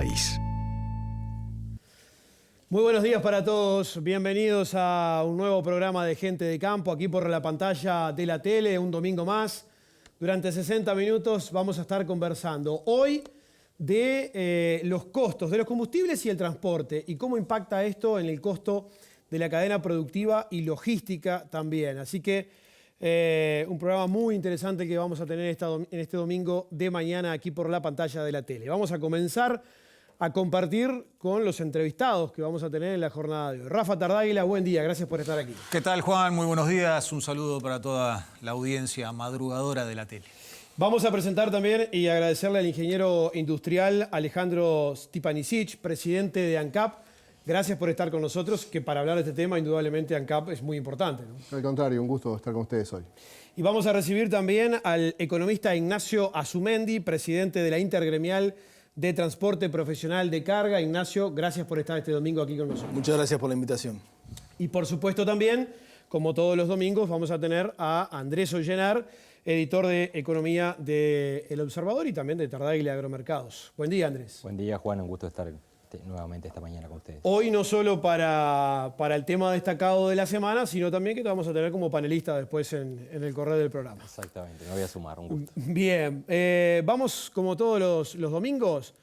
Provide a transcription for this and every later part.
país. Muy buenos días para todos, bienvenidos a un nuevo programa de Gente de Campo, aquí por la pantalla de la tele, un domingo más. Durante 60 minutos vamos a estar conversando hoy de los costos de los combustibles y el transporte y cómo impacta esto en el costo de la cadena productiva y logística también. Así que un programa muy interesante que vamos a tener en este domingo de mañana aquí por la pantalla de la tele. Vamos a comenzar a compartir con los entrevistados que vamos a tener en la jornada de hoy. Rafa Tardáguila, buen día, gracias por estar aquí. ¿Qué tal, Juan? Muy buenos días. Un saludo para toda la audiencia madrugadora de la tele. Vamos a presentar también y agradecerle al ingeniero industrial Alejandro Stipanisic, presidente de ANCAP. Gracias por estar con nosotros, que para hablar de este tema, indudablemente ANCAP es muy importante, ¿no? Al contrario, un gusto estar con ustedes hoy. Y vamos a recibir también al economista Ignacio Azumendi, presidente de la Intergremial de Transporte Profesional de Carga. Ignacio, gracias por estar este domingo aquí con nosotros. Muchas gracias por la invitación. Y por supuesto también, como todos los domingos, vamos a tener a Andrés Ollenar, editor de Economía de El Observador y también de Tardáguila Agromercados. Buen día, Andrés. Buen día, Juan. Un gusto estar nuevamente esta mañana con ustedes. Hoy no solo para el tema destacado de la semana, sino también que te vamos a tener como panelista después en el correo del programa. Exactamente, me voy a sumar, un gusto. Bien, vamos como todos los domingos,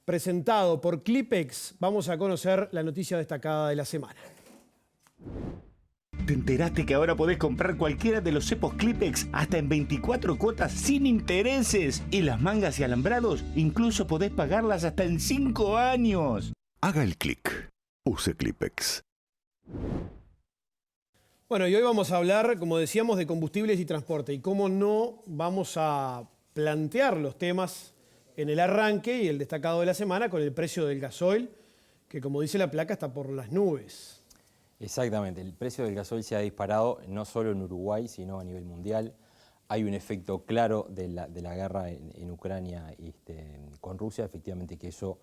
presentado por Clipex, vamos a conocer la noticia destacada de la semana. ¿Te enteraste que ahora podés comprar cualquiera de los cepos Clipex hasta en 24 cuotas sin intereses? Y las mangas y alambrados incluso podés pagarlas hasta en 5 años. Haga el clic. Use Clipex. Bueno, y hoy vamos a hablar, como decíamos, de combustibles y transporte. Y cómo no vamos a plantear los temas en el arranque y el destacado de la semana con el precio del gasoil, que como dice la placa está por las nubes. Exactamente, el precio del gasoil se ha disparado no solo en Uruguay, sino a nivel mundial. Hay un efecto claro de la guerra en Ucrania con Rusia, efectivamente que eso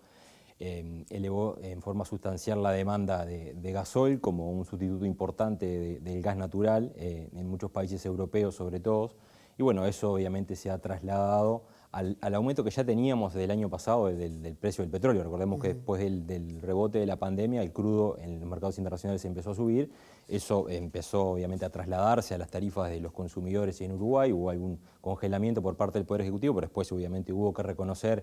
elevó en forma sustancial la demanda de gasoil como un sustituto importante del gas natural en muchos países europeos sobre todo. Y bueno, eso obviamente se ha trasladado al aumento que ya teníamos del año pasado del precio del petróleo. Recordemos que después del rebote de la pandemia, el crudo en los mercados internacionales empezó a subir. Eso empezó obviamente a trasladarse a las tarifas de los consumidores en Uruguay. Hubo algún congelamiento por parte del Poder Ejecutivo, pero después obviamente hubo que reconocer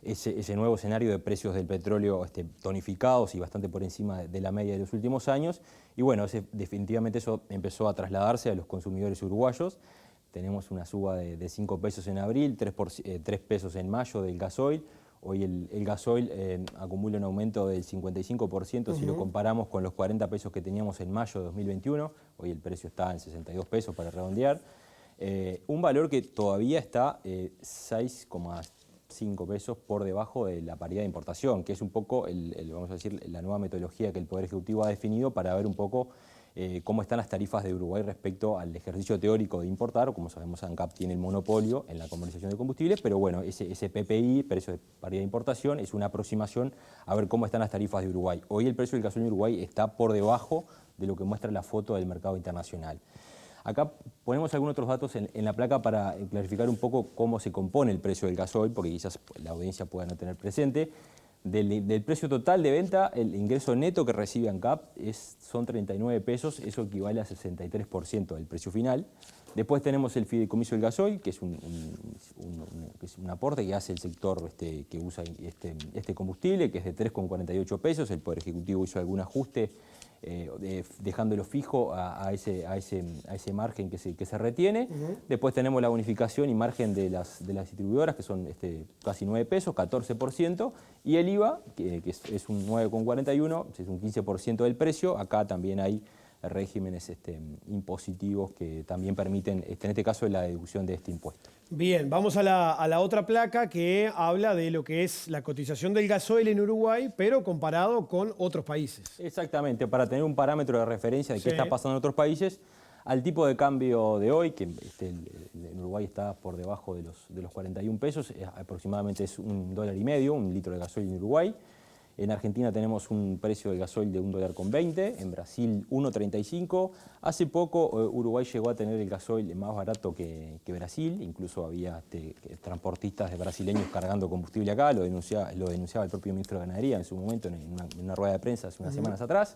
ese nuevo escenario de precios del petróleo tonificados y bastante por encima de la media de los últimos años. Y bueno, definitivamente eso empezó a trasladarse a los consumidores uruguayos. Tenemos una suba de 5 pesos en abril, 3 pesos en mayo del gasoil. Hoy el gasoil acumula un aumento del 55% si lo comparamos con los 40 pesos que teníamos en mayo de 2021. Hoy el precio está en 62 pesos para redondear. Un valor que todavía está 6,5 pesos por debajo de la paridad de importación, que es un poco, vamos a decir, la nueva metodología que el Poder Ejecutivo ha definido para ver un poco cómo están las tarifas de Uruguay respecto al ejercicio teórico de importar. Como sabemos, ANCAP tiene el monopolio en la comercialización de combustibles, pero bueno, ese PPI, precio de paridad de importación, es una aproximación a ver cómo están las tarifas de Uruguay. Hoy el precio del gasoil en Uruguay está por debajo de lo que muestra la foto del mercado internacional. Acá ponemos algunos otros datos en la placa para clarificar un poco cómo se compone el precio del gasoil, porque quizás la audiencia pueda no tener presente. Del precio total de venta, el ingreso neto que recibe ANCAP son 39 pesos, eso equivale a 63% del precio final. Después tenemos el fideicomiso del gasoil, que es un aporte que hace el sector que usa este combustible, que es de 3,48 pesos. El Poder Ejecutivo hizo algún ajuste dejándolo fijo a ese margen que se retiene. Después tenemos la bonificación y margen de las distribuidoras, que son casi 9 pesos, 14%, y el IVA, que es un 9,41, es un 15% del precio. Acá también hay regímenes impositivos que también permiten, en este caso, la deducción de este impuesto. Bien, vamos a la otra placa que habla de lo que es la cotización del gasoil en Uruguay, pero comparado con otros países. Exactamente, para tener un parámetro de referencia de qué está pasando en otros países, al tipo de cambio de hoy, que en Uruguay está por debajo de los 41 pesos, aproximadamente es $1,50, un litro de gasoil en Uruguay. En Argentina tenemos un precio del gasoil de $1,20, en Brasil 1,35. Hace poco Uruguay llegó a tener el gasoil más barato que Brasil, incluso había transportistas brasileños cargando combustible acá, lo denunciaba el propio ministro de Ganadería en su momento en una rueda de prensa hace unas semanas atrás.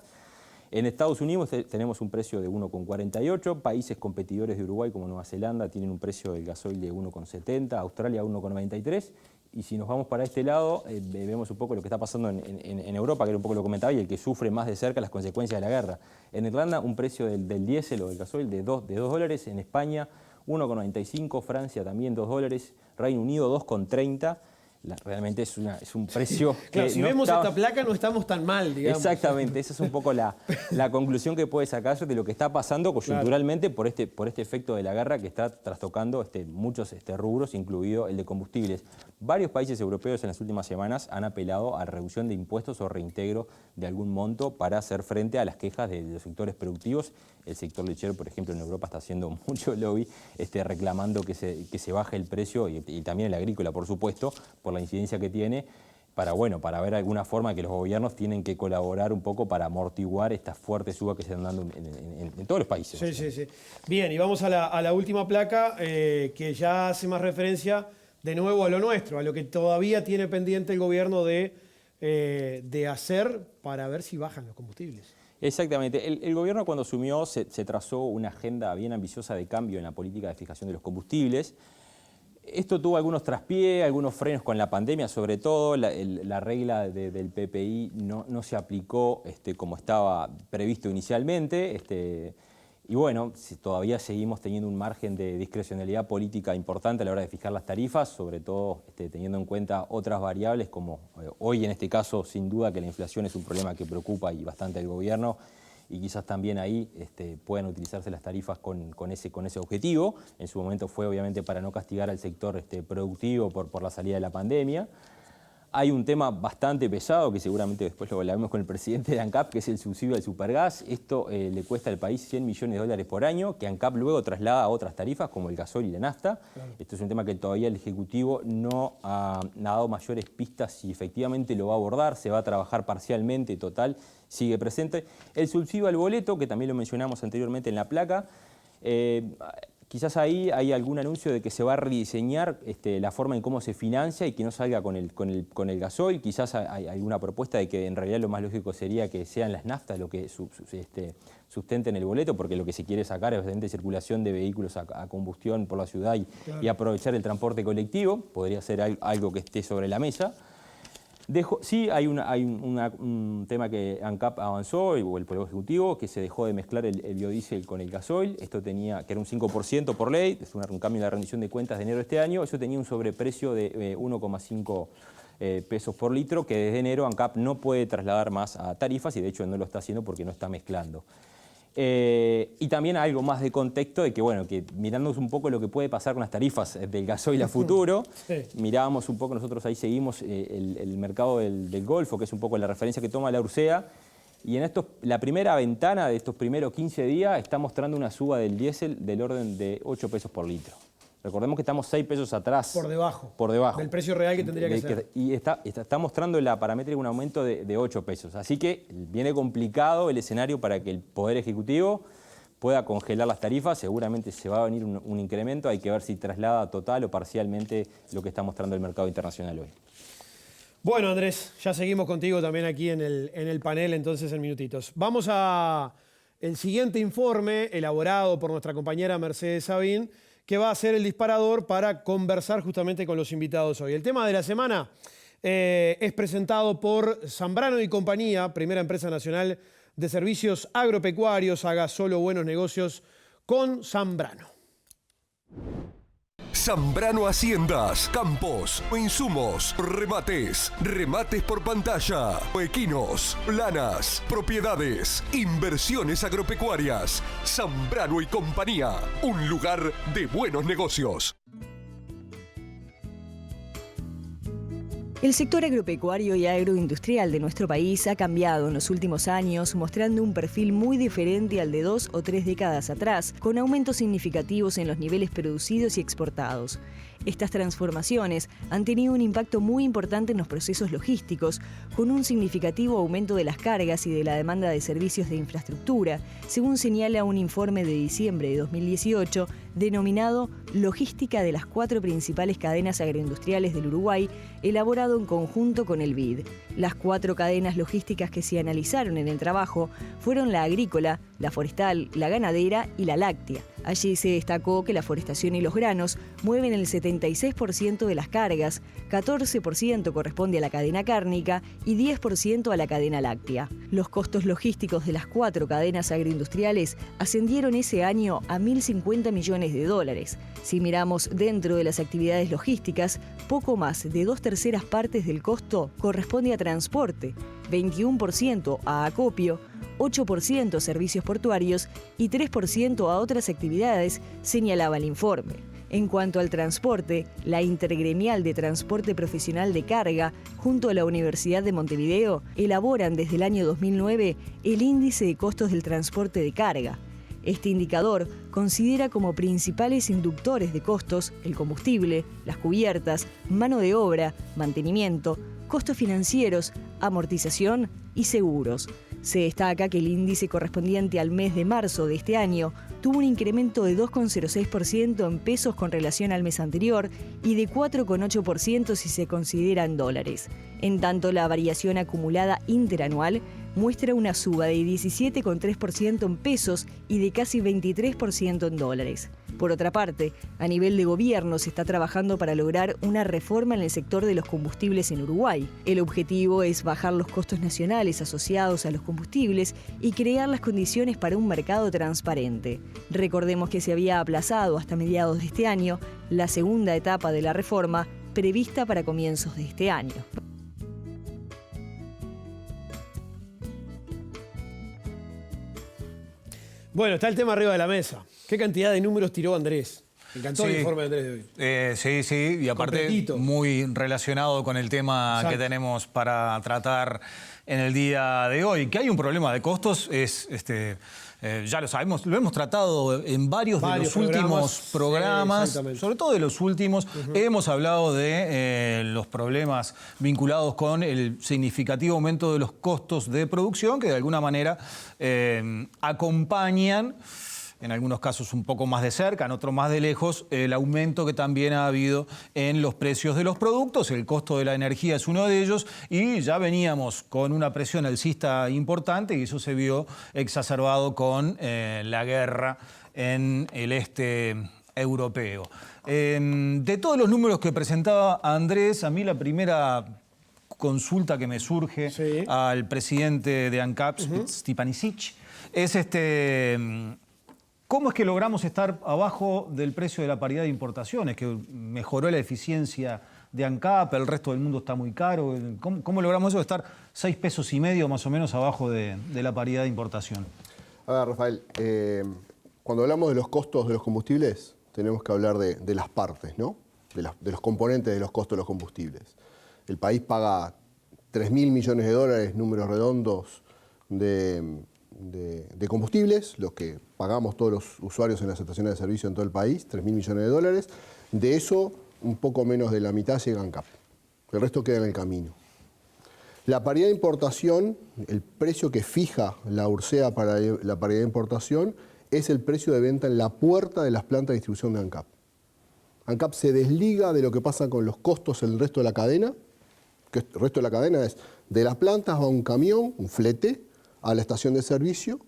En Estados Unidos tenemos un precio de 1,48, países competidores de Uruguay como Nueva Zelanda tienen un precio del gasoil de 1,70, Australia 1,93. Y si nos vamos para este lado, vemos un poco lo que está pasando en Europa, que era un poco lo que comentaba, y el que sufre más de cerca las consecuencias de la guerra. En Irlanda, un precio del diésel o del gasoil de $2, en España 1,95, Francia también $2, Reino Unido 2,30. Realmente es un precio que claro, si vemos esta placa no estamos tan mal, digamos. Exactamente, esa es un poco la conclusión que puede sacarse de lo que está pasando coyunturalmente por este efecto de la guerra que está trastocando muchos rubros, incluido el de combustibles. Varios países europeos en las últimas semanas han apelado a reducción de impuestos o reintegro de algún monto para hacer frente a las quejas de los sectores productivos. El sector lechero, por ejemplo, en Europa está haciendo mucho lobby reclamando que se baje el precio y también el agrícola, por supuesto, por la incidencia que tiene, para ver alguna forma que los gobiernos tienen que colaborar un poco para amortiguar estas fuertes subas que se están dando en todos los países. Sí. Bien, y vamos a la última placa que ya hace más referencia de nuevo a lo nuestro, a lo que todavía tiene pendiente el gobierno de hacer para ver si bajan los combustibles. Exactamente. El gobierno cuando asumió se trazó una agenda bien ambiciosa de cambio en la política de fijación de los combustibles. Esto tuvo algunos traspiés, algunos frenos con la pandemia, sobre todo la regla del PPI no se aplicó como estaba previsto inicialmente. Y bueno, todavía seguimos teniendo un margen de discrecionalidad política importante a la hora de fijar las tarifas, sobre todo teniendo en cuenta otras variables como hoy en este caso sin duda que la inflación es un problema que preocupa y bastante al gobierno y quizás también ahí puedan utilizarse las tarifas con ese objetivo. En su momento fue obviamente para no castigar al sector productivo por la salida de la pandemia. Hay un tema bastante pesado que seguramente después lo hablaremos con el presidente de ANCAP, que es el subsidio al supergas. Esto le cuesta al país $100 millones por año, que ANCAP luego traslada a otras tarifas como el gasoil y la nafta. Claro. Esto es un tema que todavía el Ejecutivo no ha dado mayores pistas si efectivamente lo va a abordar, se va a trabajar parcialmente, total, sigue presente. El subsidio al boleto, que también lo mencionamos anteriormente en la placa, quizás ahí hay algún anuncio de que se va a rediseñar la forma en cómo se financia y que no salga con el gasoil. Quizás hay alguna propuesta de que en realidad lo más lógico sería que sean las naftas lo que sustenten el boleto, porque lo que se quiere sacar es bastante circulación de vehículos a combustión por la ciudad y aprovechar el transporte colectivo. Podría ser algo que esté sobre la mesa. Sí hay un tema que ANCAP avanzó, o el Poder Ejecutivo, que se dejó de mezclar el biodiesel con el gasoil. Esto tenía, que era un 5% por ley, es un cambio en la rendición de cuentas de enero de este año. Eso tenía un sobreprecio de 1,5 pesos por litro, que desde enero ANCAP no puede trasladar más a tarifas y de hecho no lo está haciendo porque no está mezclando. Y también algo más de contexto de que, bueno, que mirándonos un poco lo que puede pasar con las tarifas del gasoil a futuro, mirábamos un poco, nosotros ahí seguimos el mercado del Golfo, que es un poco la referencia que toma la URSEA, y en la primera ventana de estos primeros 15 días está mostrando una suba del diésel del orden de 8 pesos por litro. Recordemos que estamos 6 pesos atrás. Por debajo. Por debajo. Del precio real que tendría que ser. Y está mostrando en la paramétrica un aumento de 8 pesos. Así que viene complicado el escenario para que el Poder Ejecutivo pueda congelar las tarifas. Seguramente se va a venir un incremento. Hay que ver si traslada total o parcialmente lo que está mostrando el mercado internacional hoy. Bueno, Andrés, ya seguimos contigo también aquí en el panel, entonces en minutitos. Vamos a el siguiente informe elaborado por nuestra compañera Mercedes Sabín, que va a ser el disparador para conversar justamente con los invitados hoy. El tema de la semana es presentado por Zambrano y Compañía, primera empresa nacional de servicios agropecuarios. Haga solo buenos negocios con Zambrano. Zambrano Haciendas, campos, insumos, remates por pantalla, equinos, lanas, propiedades, inversiones agropecuarias. Zambrano y Compañía, un lugar de buenos negocios. El sector agropecuario y agroindustrial de nuestro país ha cambiado en los últimos años, mostrando un perfil muy diferente al de 2 o 3 décadas atrás, con aumentos significativos en los niveles producidos y exportados. Estas transformaciones han tenido un impacto muy importante en los procesos logísticos, con un significativo aumento de las cargas y de la demanda de servicios de infraestructura, según señala un informe de diciembre de 2018 denominado Logística de las 4 principales cadenas agroindustriales del Uruguay, elaborado en conjunto con el BID. Las 4 cadenas logísticas que se analizaron en el trabajo fueron la agrícola, la forestal, la ganadera y la láctea. Allí se destacó que la forestación y los granos mueven el 76% de las cargas, 14% corresponde a la cadena cárnica y 10% a la cadena láctea. Los costos logísticos de las 4 cadenas agroindustriales ascendieron ese año a $1.050 millones. Si miramos dentro de las actividades logísticas, poco más de 2/3 partes del costo corresponde a transporte, 21% a acopio, 8% a servicios portuarios y 3% a otras actividades, señalaba el informe. En cuanto al transporte, la Intergremial de Transporte Profesional de Carga, junto a la Universidad de Montevideo, elaboran desde el año 2009 el Índice de Costos del Transporte de Carga. Este indicador considera como principales inductores de costos el combustible, las cubiertas, mano de obra, mantenimiento, costos financieros, amortización y seguros. Se destaca que el índice correspondiente al mes de marzo de este año tuvo un incremento de 2,06% en pesos con relación al mes anterior y de 4,8% si se considera en dólares. En tanto, la variación acumulada interanual muestra una suba de 17,3% en pesos y de casi 23% en dólares. Por otra parte, a nivel de gobierno se está trabajando para lograr una reforma en el sector de los combustibles en Uruguay. El objetivo es bajar los costos nacionales asociados a los combustibles y crear las condiciones para un mercado transparente. Recordemos que se había aplazado hasta mediados de este año la segunda etapa de la reforma, prevista para comienzos de este año. Bueno, está el tema arriba de la mesa. ¿Qué cantidad de números tiró Andrés? Me encantó el informe de Andrés de hoy. Sí, y aparte Completito. muy relacionado con el tema Exacto. que tenemos para tratar en el día de hoy. Que hay un problema de costos, ya lo sabemos, lo hemos tratado en varios de los últimos programas, sí, sobre todo de los últimos. Hemos hablado de los problemas vinculados con el significativo aumento de los costos de producción, que de alguna manera acompañan, en algunos casos un poco más de cerca, en otros más de lejos, el aumento que también ha habido en los precios de los productos. El costo de la energía es uno de ellos y ya veníamos con una presión alcista importante y eso se vio exacerbado con la guerra en el este europeo. De todos los números que presentaba Andrés, a mí la primera consulta que me surge al presidente de ANCAP, Stepanisic, es ¿cómo es que logramos estar abajo del precio de la paridad de importaciones? Que mejoró la eficiencia de ANCAP, el resto del mundo está muy caro. ¿Cómo logramos eso de estar 6,5 pesos más o menos abajo de la paridad de importación? A ver, Rafael, cuando hablamos de los costos de los combustibles, tenemos que hablar de las partes, ¿no? De los componentes de los costos de los combustibles. El país paga 3.000 millones de dólares, números redondos, de combustibles, los que pagamos todos los usuarios en las estaciones de servicio en todo el país, 3.000 millones de dólares. De eso, un poco menos de la mitad llega a ANCAP. El resto queda en el camino. La paridad de importación, el precio que fija la URSEA para la paridad de importación, es el precio de venta en la puerta de las plantas de distribución de ANCAP. ANCAP se desliga de lo que pasa con los costos en el resto de la cadena, que el resto de la cadena es de las plantas va un camión, un flete, a la estación de servicio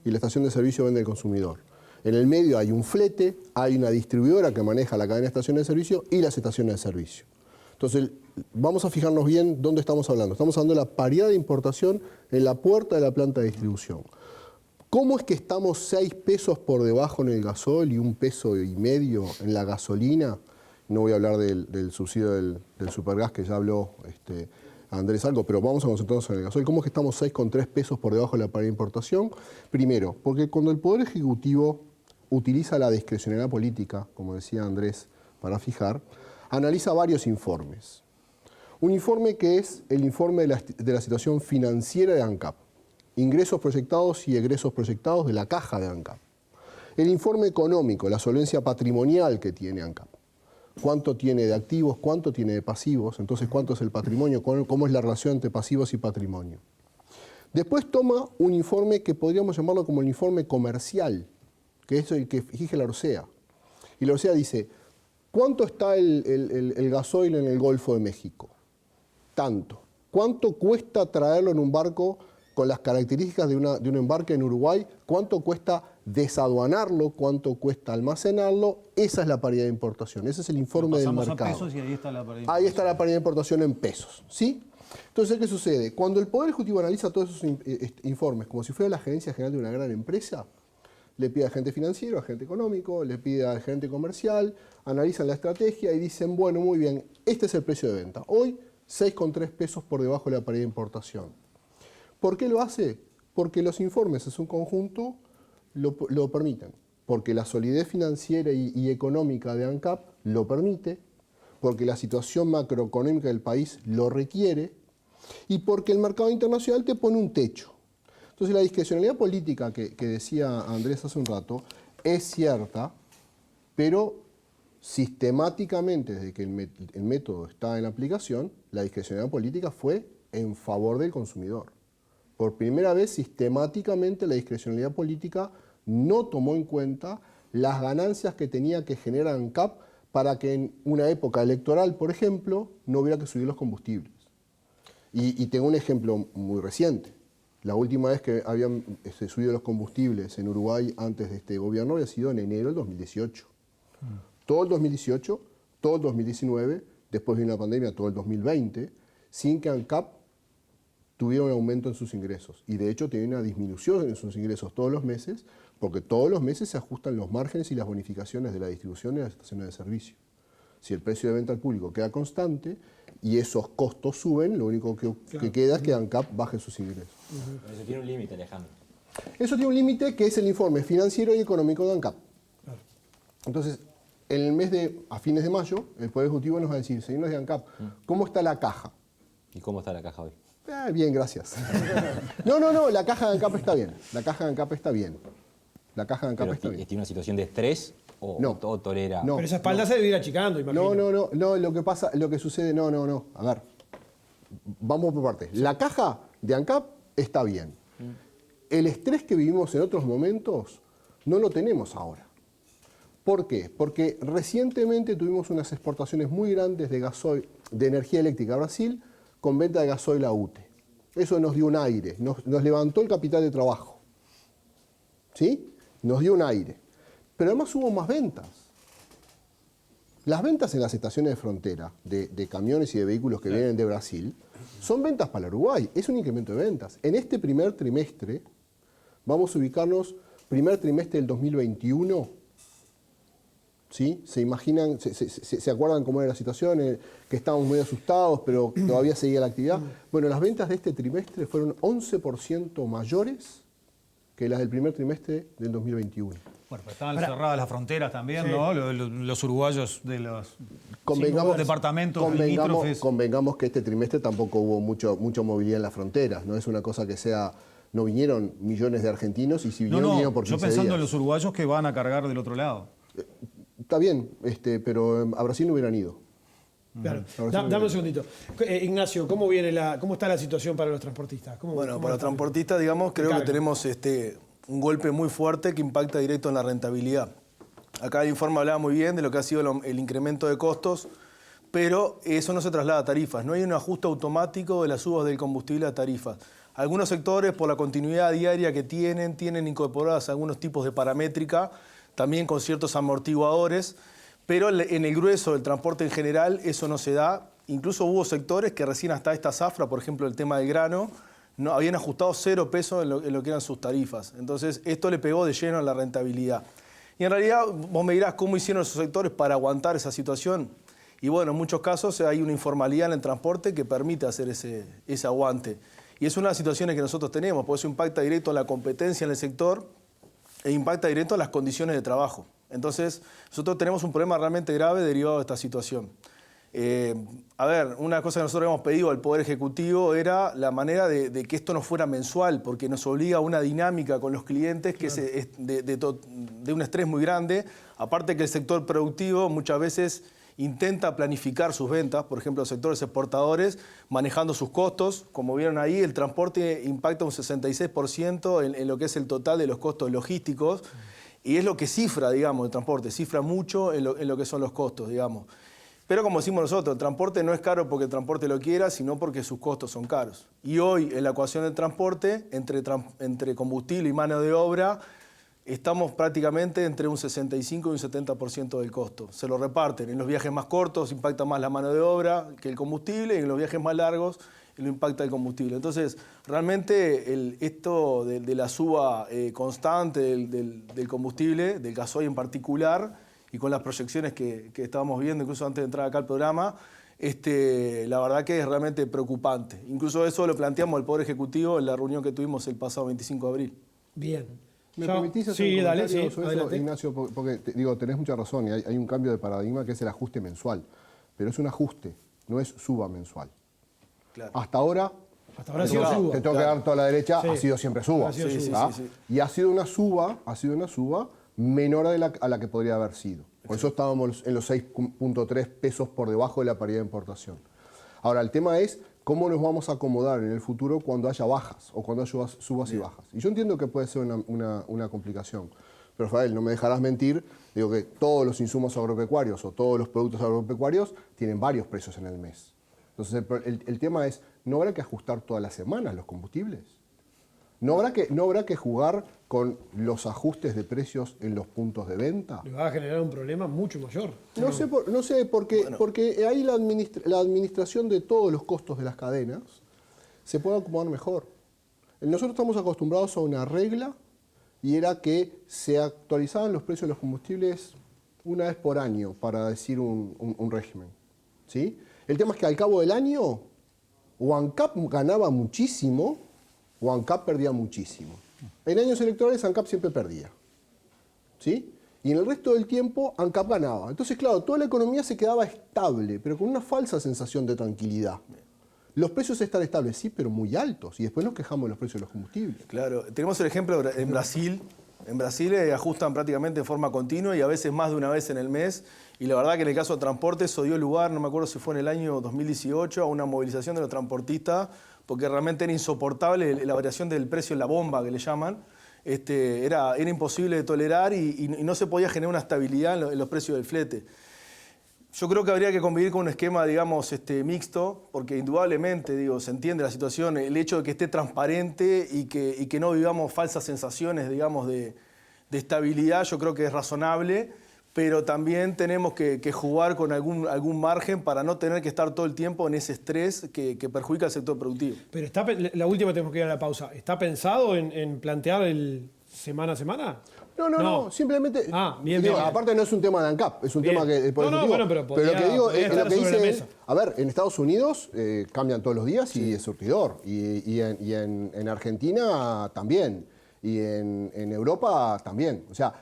y la estación de servicio vende al consumidor. En el medio hay un flete, hay una distribuidora que maneja la cadena de estaciones de servicio y las estaciones de servicio. Entonces, vamos a fijarnos bien dónde estamos hablando. Estamos hablando de la paridad de importación en la puerta de la planta de distribución. ¿Cómo es que estamos 6 pesos por debajo en el gasol y 1,5 pesos en la gasolina? No voy a hablar del subsidio del supergas que ya habló Andrés algo, pero vamos a concentrarnos en el gasoil. ¿Cómo es que estamos 6,3 pesos por debajo de la paridad de importación? Primero, porque cuando el Poder Ejecutivo utiliza la discrecionalidad política, como decía Andrés, para fijar, analiza varios informes. Un informe que es el informe de la situación financiera de ANCAP. Ingresos proyectados y egresos proyectados de la caja de ANCAP. El informe económico, la solvencia patrimonial que tiene ANCAP. Cuánto tiene de activos, cuánto tiene de pasivos, entonces cuánto es el patrimonio, cómo es la relación entre pasivos y patrimonio. Después toma un informe que podríamos llamarlo como el informe comercial, que es el que fija la ORCEA. Y la ORCEA dice, ¿cuánto está el gasoil en el Golfo de México? Tanto. ¿Cuánto cuesta traerlo en un barco con las características de un embarque en Uruguay? ¿Cuánto cuesta desaduanarlo? ¿Cuánto cuesta almacenarlo? Esa es la paridad de importación. Ese es el informe del mercado. Pasamos a pesos y ahí está la paridad de importación. Ahí está la paridad de importación en pesos, ¿sí? Entonces, ¿qué sucede? Cuando el Poder Ejecutivo analiza todos esos informes como si fuera la gerencia general de una gran empresa, le pide al agente financiero, al agente económico, le pide al gerente comercial, analizan la estrategia y dicen, bueno, muy bien, este es el precio de venta. Hoy, 6,3 pesos por debajo de la paridad de importación. ¿Por qué lo hace? Porque los informes en su conjunto lo permiten. Porque la solidez financiera y económica de ANCAP lo permite, porque la situación macroeconómica del país lo requiere y porque el mercado internacional te pone un techo. Entonces la discrecionalidad política que decía Andrés hace un rato es cierta, pero sistemáticamente desde que el método está en aplicación, la discrecionalidad política fue en favor del consumidor. Por primera vez, sistemáticamente, la discrecionalidad política no tomó en cuenta las ganancias que tenía que generar ANCAP para que en una época electoral, por ejemplo, no hubiera que subir los combustibles. Y tengo un ejemplo muy reciente. La última vez que habían subido los combustibles en Uruguay antes de este gobierno había sido en enero del 2018. Todo el 2018, todo el 2019, después de una pandemia, todo el 2020, sin que ANCAP tuviera un aumento en sus ingresos. Y de hecho tiene una disminución en sus ingresos todos los meses, porque todos los meses se ajustan los márgenes y las bonificaciones de la distribución y las estaciones de servicio. Si el precio de venta al público queda constante y esos costos suben, lo único que queda es que ANCAP baje sus ingresos. Pero eso tiene un límite, Alejandro. Eso tiene un límite que es el informe financiero y económico de ANCAP. Entonces, a fines de mayo, el Poder Ejecutivo nos va a decir, señores de ANCAP, ¿cómo está la caja? ¿Y cómo está la caja hoy? Bien, gracias. No, la caja de ANCAP está bien. La caja de ANCAP está bien. La caja de ANCAP está bien. ¿Tiene una situación de estrés o No. todo tolera? No. Pero esa espalda se debe ir achicando, imagino. No, lo que sucede, no. A ver, vamos por partes. La caja de ANCAP está bien. El estrés que vivimos en otros momentos no lo tenemos ahora. ¿Por qué? Porque recientemente tuvimos unas exportaciones muy grandes de energía eléctrica a Brasil con venta de gasoil a UTE. Eso nos dio un aire, nos levantó el capital de trabajo. ¿Sí? Nos dio un aire. Pero además hubo más ventas. Las ventas en las estaciones de frontera de camiones y de vehículos que vienen de Brasil son ventas para Uruguay. Es un incremento de ventas. En este primer trimestre, vamos a ubicarnos, primer trimestre del 2021, ¿sí? ¿Se imaginan, se acuerdan cómo era la situación? Que estábamos muy asustados, pero todavía seguía la actividad. Bueno, las ventas de este trimestre fueron 11% mayores que las del primer trimestre del 2021. Bueno, pero estaban cerradas las fronteras también, sí, ¿no? Los uruguayos de los departamentos limítrofes. Convengamos que este trimestre tampoco hubo mucha movilidad en las fronteras. No es una cosa que sea... No vinieron millones de argentinos y si vinieron por 15 días. Yo pensando en los uruguayos que van a cargar del otro lado. Está bien, pero a Brasil no hubieran ido. Claro. Dame un segundito. Ignacio, ¿cómo está la situación para los transportistas? Para los transportistas, digamos, creo que tenemos un golpe muy fuerte que impacta directo en la rentabilidad. Acá el informe hablaba muy bien de lo que ha sido el incremento de costos, pero eso no se traslada a tarifas. No hay un ajuste automático de las subas del combustible a tarifas. Algunos sectores, por la continuidad diaria que tienen incorporadas algunos tipos de paramétrica, también con ciertos amortiguadores, pero en el grueso del transporte en general eso no se da. Incluso hubo sectores que recién hasta esta zafra, por ejemplo el tema del grano, no habían ajustado 0 pesos en lo que eran sus tarifas. Entonces esto le pegó de lleno a la rentabilidad. Y en realidad vos me dirás cómo hicieron esos sectores para aguantar esa situación. Y bueno, en muchos casos hay una informalidad en el transporte que permite hacer ese aguante. Y es una de las situaciones que nosotros tenemos, porque eso impacta directo en la competencia en el sector e impacta directo en las condiciones de trabajo. Entonces, nosotros tenemos un problema realmente grave derivado de esta situación. A ver, una cosa que nosotros hemos pedido al Poder Ejecutivo era la manera de que esto no fuera mensual, porque nos obliga a una dinámica con los clientes que es de un estrés muy grande. Aparte que el sector productivo muchas veces intenta planificar sus ventas, por ejemplo, los sectores exportadores, manejando sus costos. Como vieron ahí, el transporte impacta un 66% en lo que es el total de los costos logísticos, y es lo que cifra, digamos, el transporte, cifra mucho en lo que son los costos, digamos. Pero como decimos nosotros, el transporte no es caro porque el transporte lo quiera, sino porque sus costos son caros. Y hoy, en la ecuación del transporte, entre combustible y mano de obra, estamos prácticamente entre un 65 y un 70% del costo. Se lo reparten. En los viajes más cortos impacta más la mano de obra que el combustible, y en los viajes más largos lo impacta el combustible. Entonces, realmente esto de la suba constante del combustible, del gasoil en particular, y con las proyecciones que estábamos viendo, incluso antes de entrar acá al programa, la verdad que es realmente preocupante. Incluso eso lo planteamos al Poder Ejecutivo en la reunión que tuvimos el pasado 25 de abril. Bien. ¿Me permitís hacer sí, un dale, comentario sí, sobre eso, adelante. Ignacio? Porque tenés mucha razón y hay un cambio de paradigma que es el ajuste mensual. Pero es un ajuste, no es suba mensual. Claro. Hasta ahora ha sido suba. te tengo que dar toda la derecha, Sí. ha sido siempre suba. Ha sido Sí, suba. sí. Y ha sido una suba menor a la que podría haber sido. Por eso estábamos en los 6.3 pesos por debajo de la paridad de importación. Ahora, el tema es cómo nos vamos a acomodar en el futuro cuando haya bajas o cuando haya subas y bajas. Y yo entiendo que puede ser una complicación. Pero, Rafael, no me dejarás mentir, digo que todos los insumos agropecuarios o todos los productos agropecuarios tienen varios precios en el mes. Entonces, el tema es, ¿no habrá que ajustar todas las semanas los combustibles? ¿No habrá que jugar con los ajustes de precios en los puntos de venta? Le va a generar un problema mucho mayor. No sé porque ahí la administración de todos los costos de las cadenas se puede acomodar mejor. Nosotros estamos acostumbrados a una regla y era que se actualizaban los precios de los combustibles una vez por año, para decir un régimen. ¿Sí? El tema es que al cabo del año, o ANCAP ganaba muchísimo, o ANCAP perdía muchísimo. En años electorales ANCAP siempre perdía. ¿Sí? Y en el resto del tiempo ANCAP ganaba. Entonces, claro, toda la economía se quedaba estable, pero con una falsa sensación de tranquilidad. Los precios están estables, sí, pero muy altos. Y después nos quejamos de los precios de los combustibles. Claro, tenemos el ejemplo en Brasil. En Brasil ajustan prácticamente de forma continua y a veces más de una vez en el mes. Y la verdad que en el caso de transporte eso dio lugar, no me acuerdo si fue en el año 2018, a una movilización de los transportistas, porque realmente era insoportable la variación del precio en la bomba, que le llaman. Era imposible de tolerar y no se podía generar una estabilidad en los precios del flete. Yo creo que habría que convivir con un esquema, digamos, mixto, porque indudablemente, se entiende la situación, el hecho de que esté transparente y que no vivamos falsas sensaciones, digamos, de estabilidad, yo creo que es razonable, pero también tenemos que jugar con algún margen para no tener que estar todo el tiempo en ese estrés que perjudica al sector productivo. Pero la última tenemos que ir a la pausa. ¿Está pensado en plantear el semana a semana? No, simplemente. Bien. Aparte, no es un tema de ANCAP, es un tema que. Pero lo que digo es lo que sobre la dice. mesa. A ver, en Estados Unidos cambian todos los días y es surtidor. Y en Argentina también. Y en Europa también. O sea,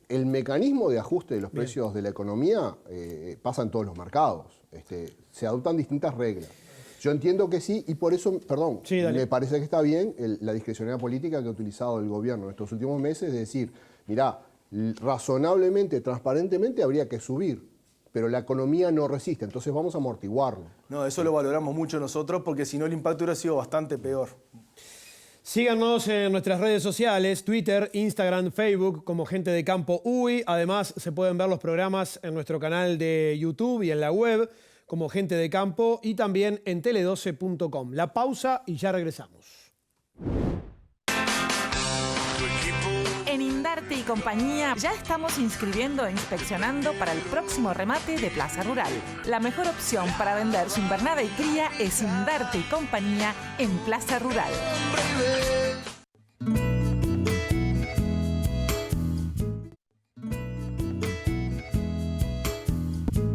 el mecanismo de ajuste de los precios de la economía pasa en todos los mercados. Se adoptan distintas reglas. Yo entiendo que sí, y por eso, me parece que está bien la discrecionalidad política que ha utilizado el gobierno en estos últimos meses, de decir, mirá, razonablemente, transparentemente habría que subir, pero la economía no resiste, entonces vamos a amortiguarlo. No, eso lo valoramos mucho nosotros, porque si no el impacto hubiera sido bastante peor. Síganos en nuestras redes sociales, Twitter, Instagram, Facebook, como Gente de Campo UI. Además, se pueden ver los programas en nuestro canal de YouTube y en la web, como Gente de Campo, y también en tele12.com. La pausa y ya regresamos. En Indarte y compañía ya estamos inscribiendo e inspeccionando para el próximo remate de Plaza Rural. La mejor opción para vender su invernada y cría es Indarte y compañía en Plaza Rural.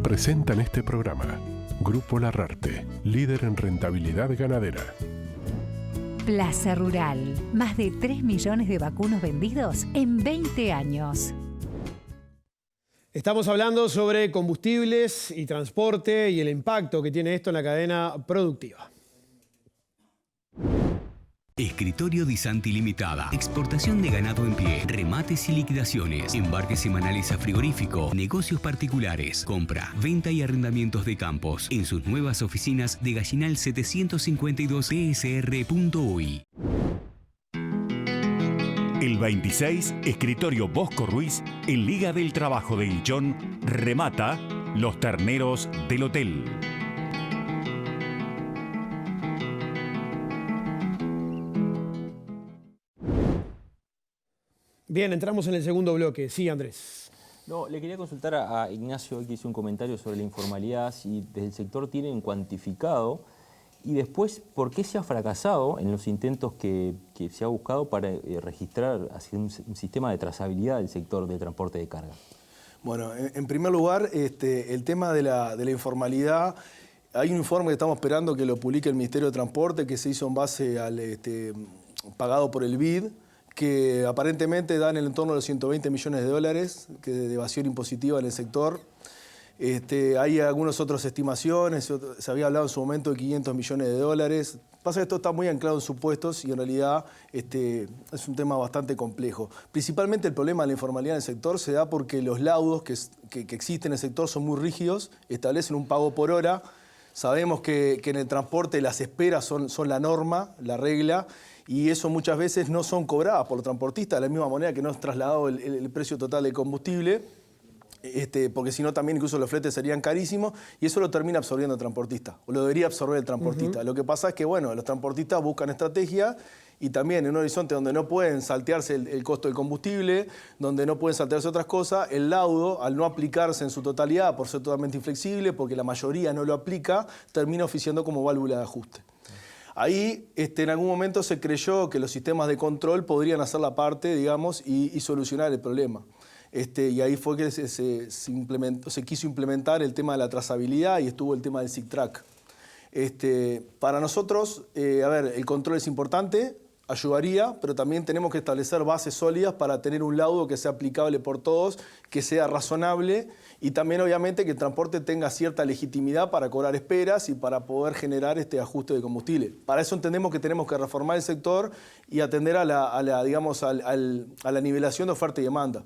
Presentan este programa Grupo Larrarte, líder en rentabilidad ganadera. Plaza Rural, más de 3 millones de vacunos vendidos en 20 años. Estamos hablando sobre combustibles y transporte y el impacto que tiene esto en la cadena productiva. Escritorio Di Santi Limitada. Exportación de ganado en pie, remates y liquidaciones, embarques semanales a frigorífico, negocios particulares, compra, venta y arrendamientos de campos. En sus nuevas oficinas de Gallinal 752 psr.uy. El 26, Escritorio Bosco Ruiz, en Liga del Trabajo de Guillón, remata Los Terneros del Hotel. Bien, entramos en el segundo bloque. Sí, Andrés. No, le quería consultar a Ignacio, hoy que hizo un comentario sobre la informalidad, si desde el sector tienen cuantificado y después por qué se ha fracasado en los intentos que se ha buscado para registrar así un sistema de trazabilidad del sector del transporte de carga. Bueno, en primer lugar, el tema de la informalidad, hay un informe que estamos esperando que lo publique el Ministerio de Transporte, que se hizo en base al pagado por el BID, que aparentemente dan en el entorno de los 120 millones de dólares de evasión impositiva en el sector. Hay algunas otras estimaciones, se había hablado en su momento de 500 millones de dólares. Pasa que esto está muy anclado en supuestos y en realidad es un tema bastante complejo. Principalmente el problema de la informalidad en el sector se da porque los laudos que existen en el sector son muy rígidos, establecen un pago por hora. Sabemos que en el transporte las esperas son la norma, la regla, y eso muchas veces no son cobradas por los transportistas, de la misma manera que no es trasladado el precio total del combustible, porque si no también incluso los fletes serían carísimos, y eso lo termina absorbiendo el transportista, o lo debería absorber el transportista. Lo que pasa es que, bueno, los transportistas buscan estrategia y también en un horizonte donde no pueden saltearse el costo del combustible, donde no pueden saltearse otras cosas, el laudo, al no aplicarse en su totalidad, por ser totalmente inflexible, porque la mayoría no lo aplica, termina oficiando como válvula de ajuste. Ahí en algún momento se creyó que los sistemas de control podrían hacer la parte, digamos, y solucionar el problema. Y ahí fue que se quiso implementar el tema de la trazabilidad y estuvo el tema del SIG-Track. Para nosotros, el control es importante, ayudaría, pero también tenemos que establecer bases sólidas para tener un laudo que sea aplicable por todos, que sea razonable y también obviamente que el transporte tenga cierta legitimidad para cobrar esperas y para poder generar este ajuste de combustible. Para eso entendemos que tenemos que reformar el sector y atender a la nivelación de oferta y demanda.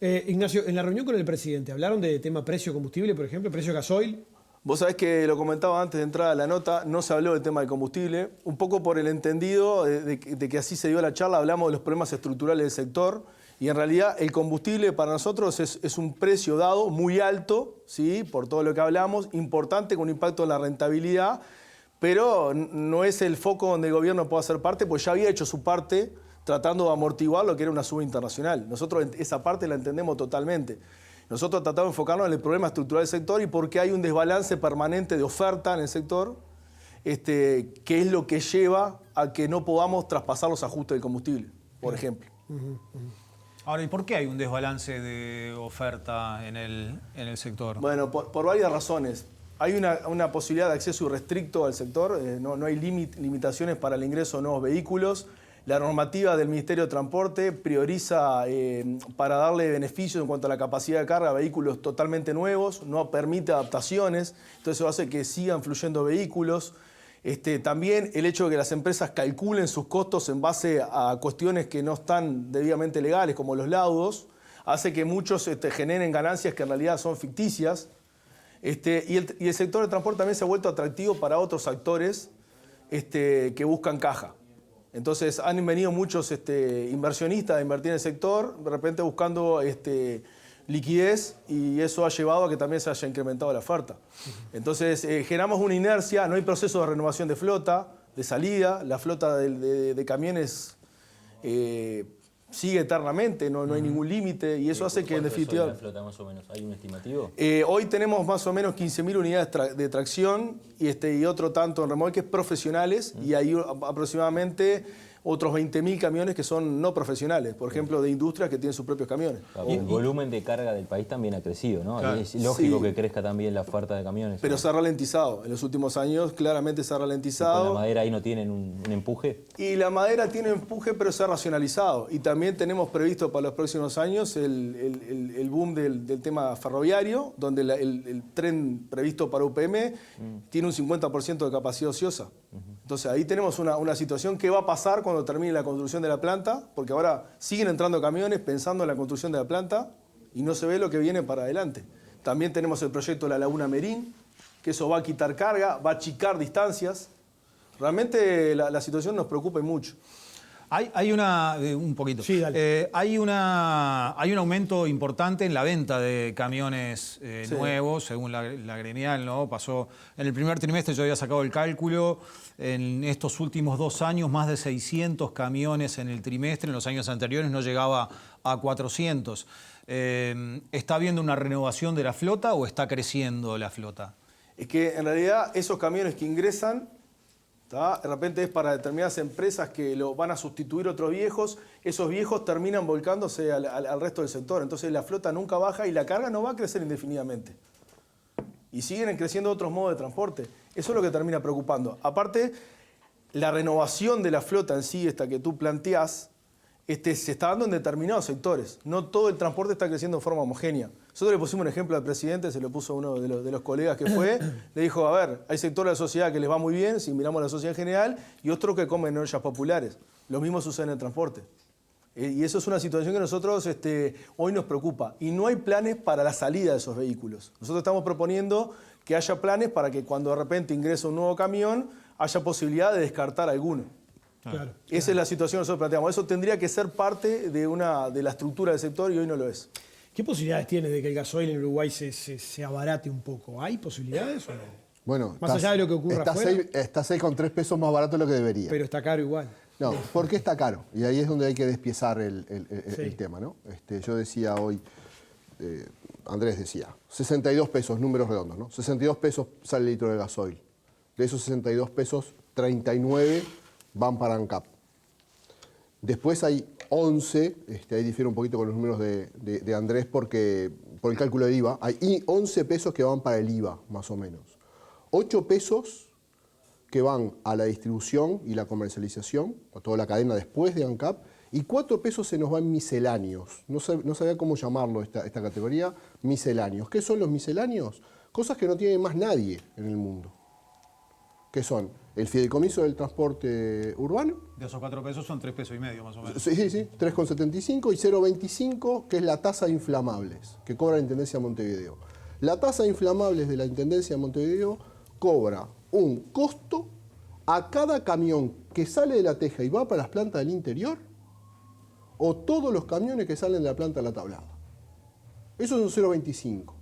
Ignacio, en la reunión con el presidente, ¿hablaron de tema precio combustible, por ejemplo, precio gasoil? Vos sabés que lo comentaba antes de entrar a la nota, no se habló del tema del combustible, un poco por el entendido de que así se dio la charla, hablamos de los problemas estructurales del sector y en realidad el combustible para nosotros es un precio dado muy alto, ¿sí? Por todo lo que hablamos, importante con impacto en la rentabilidad, pero no es el foco donde el gobierno pueda hacer parte, pues ya había hecho su parte tratando de amortiguar lo que era una suba internacional. Nosotros esa parte la entendemos totalmente. Nosotros tratamos de enfocarnos en el problema estructural del sector y por qué hay un desbalance permanente de oferta en el sector, que es lo que lleva a que no podamos traspasar los ajustes del combustible, por ejemplo. Ahora, ¿y por qué hay un desbalance de oferta en el sector? Bueno, por varias razones. Hay una posibilidad de acceso irrestricto al sector, no hay limitaciones para el ingreso de nuevos vehículos. La normativa del Ministerio de Transporte prioriza para darle beneficios en cuanto a la capacidad de carga a vehículos totalmente nuevos, no permite adaptaciones, entonces eso hace que sigan fluyendo vehículos. También el hecho de que las empresas calculen sus costos en base a cuestiones que no están debidamente legales, como los laudos, hace que muchos generen ganancias que en realidad son ficticias. Y el sector de transporte también se ha vuelto atractivo para otros actores que buscan caja. Entonces han venido muchos inversionistas a invertir en el sector, de repente buscando liquidez y eso ha llevado a que también se haya incrementado la oferta. Entonces generamos una inercia, no hay proceso de renovación de flota, de salida, la flota de camiones sigue eternamente, no hay ningún límite y eso hace que en definitiva... ¿Cuánto es la flota más o menos? ¿Hay un estimativo? Hoy tenemos más o menos 15.000 unidades de tracción y otro tanto en remolques profesionales y hay aproximadamente otros 20.000 camiones que son no profesionales, por ejemplo, de industrias que tienen sus propios camiones. El volumen de carga del país también ha crecido, ¿no? Claro. Es lógico que crezca también la oferta de camiones. Pero se ha ralentizado. En los últimos años claramente se ha ralentizado. ¿Y con la madera ahí no tienen un empuje? Y la madera tiene empuje, pero se ha racionalizado. Y también tenemos previsto para los próximos años el boom del tema ferroviario, donde el tren previsto para UPM tiene un 50% de capacidad ociosa. Entonces ahí tenemos una situación que va a pasar cuando termine la construcción de la planta, porque ahora siguen entrando camiones pensando en la construcción de la planta y no se ve lo que viene para adelante. También tenemos el proyecto de la Laguna Merín, que eso va a quitar carga, va a achicar distancias. Realmente la situación nos preocupa mucho. Hay un poquito. Sí, dale. Hay un aumento importante en la venta de camiones nuevos, según la gremial, ¿no? Pasó en el primer trimestre, yo había sacado el cálculo, en estos últimos 2 años más de 600 camiones en el trimestre, en los años anteriores no llegaba a 400. ¿Está habiendo una renovación de la flota o está creciendo la flota? Es que en realidad esos camiones que ingresan, ¿tá? De repente es para determinadas empresas que lo van a sustituir otros viejos, esos viejos terminan volcándose al resto del sector, entonces la flota nunca baja y la carga no va a crecer indefinidamente. Y siguen creciendo otros modos de transporte. Eso es lo que termina preocupando. Aparte, la renovación de la flota en sí, esta que tú planteás, se está dando en determinados sectores. No todo el transporte está creciendo de forma homogénea. Nosotros le pusimos un ejemplo al presidente, se lo puso uno de los colegas que fue, le dijo, a ver, hay sectores de la sociedad que les va muy bien, si miramos la sociedad en general, y otros que comen en ollas populares. Lo mismo sucede en el transporte. Y eso es una situación que a nosotros hoy nos preocupa. Y no hay planes para la salida de esos vehículos. Nosotros estamos proponiendo que haya planes para que cuando de repente ingrese un nuevo camión, haya posibilidad de descartar alguno. Claro. Esa es la situación que nosotros planteamos. Eso tendría que ser parte de la estructura del sector y hoy no lo es. ¿Qué posibilidades tiene de que el gasoil en Uruguay se abarate un poco? ¿Hay posibilidades o no? Bueno, más allá de lo que ocurra afuera. Está 6,3 pesos más barato de lo que debería. Pero está caro igual. No, ¿por qué está caro? Y ahí es donde hay que despiezar el tema, ¿no? Yo decía hoy, Andrés decía, 62 pesos, números redondos, ¿no? 62 pesos sale el litro de gasoil. De esos 62 pesos, 39 van para ANCAP. Después hay 11, ahí difiere un poquito con los números de Andrés por el cálculo del IVA, hay 11 pesos que van para el IVA, más o menos. 8 pesos que van a la distribución y la comercialización, a toda la cadena después de ANCAP, y 4 pesos se nos van misceláneos. No sabía cómo llamarlo esta categoría, misceláneos. ¿Qué son los misceláneos? Cosas que no tiene más nadie en el mundo. ¿Qué son? El fideicomiso del transporte urbano. De esos 4 pesos son 3,5 pesos más o menos. Sí, 3,75 y 0,25, que es la tasa de inflamables, que cobra la Intendencia de Montevideo. La tasa de inflamables de la Intendencia de Montevideo cobra un costo a cada camión que sale de La Teja y va para las plantas del interior, o todos los camiones que salen de la planta de La Tablada. Eso es un 0,25.